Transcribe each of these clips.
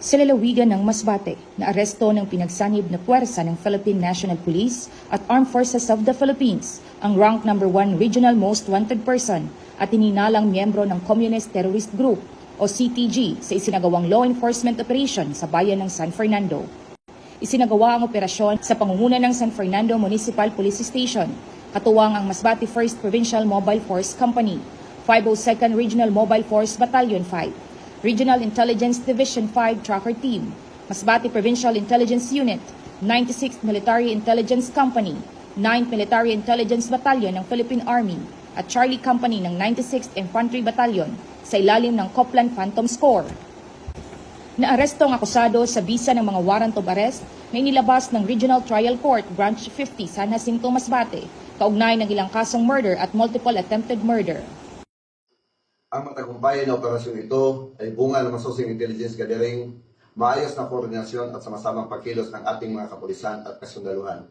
Sa lalawigan ng Masbate, naaresto ng pinagsanib na puwersa ng Philippine National Police at Armed Forces of the Philippines ang rank number 1 Regional Most Wanted Person at hininalang miyembro ng Communist Terrorist Group o CTG sa isinagawang law enforcement operation sa bayan ng San Fernando. Isinagawa ang operasyon sa pangunguna ng San Fernando Municipal Police Station, katuwang ang Masbate 1st Provincial Mobile Force Company, 502nd Regional Mobile Force Battalion 5, Regional Intelligence Division 5 Tracker Team, Masbate Provincial Intelligence Unit, 96th Military Intelligence Company, 9th Military Intelligence Battalion ng Philippine Army at Charlie Company ng 96th Infantry Battalion sa ilalim ng Copland Phantoms Corps. Naaresto ang akusado sa bisa ng mga warrant of arrest na inilabas ng Regional Trial Court Branch 50 San Jacinto, Masbate, kaugnay ng ilang kasong murder at multiple attempted murder. Ang matagumpay na operasyon ito ay bunga ng masusing intelligence gathering, maayos na koordinasyon at sama-samang pagkilos ng ating mga kapulisan at kasundaluhan.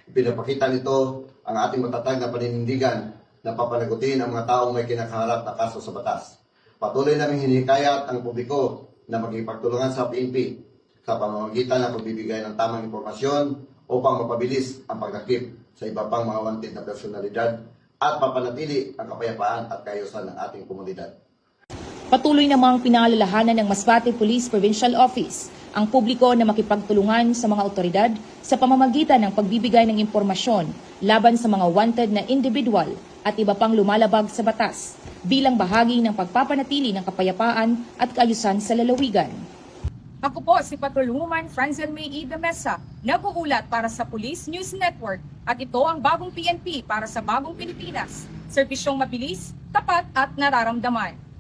Ipinapakita nito ang ating matatag na paninindigan na papanagutin ang mga taong may kinakaharap na kaso sa batas. Patuloy naming hinikayat ang publiko na magipagtulungan sa PNP sa pamamagitan ng pagbibigay ng tamang impormasyon upang mapabilis ang pagdakip sa iba pang mga wanted na personalidad at mapanatili ang kapayapaan at kaayusan ng ating komunidad. Patuloy namang pinaalalahanan ng Masbate Police Provincial Office ang publiko na makipagtulungan sa mga otoridad sa pamamagitan ng pagbibigay ng impormasyon laban sa mga wanted na individual at iba pang lumalabag sa batas bilang bahagi ng pagpapanatili ng kapayapaan at kaayusan sa lalawigan. Ako po si Patrolwoman Franzel May Ida Mesa, nag-uulat para sa Police News Network at ito ang bagong PNP para sa bagong Pilipinas. Serbisyong mabilis, tapat at nararamdaman.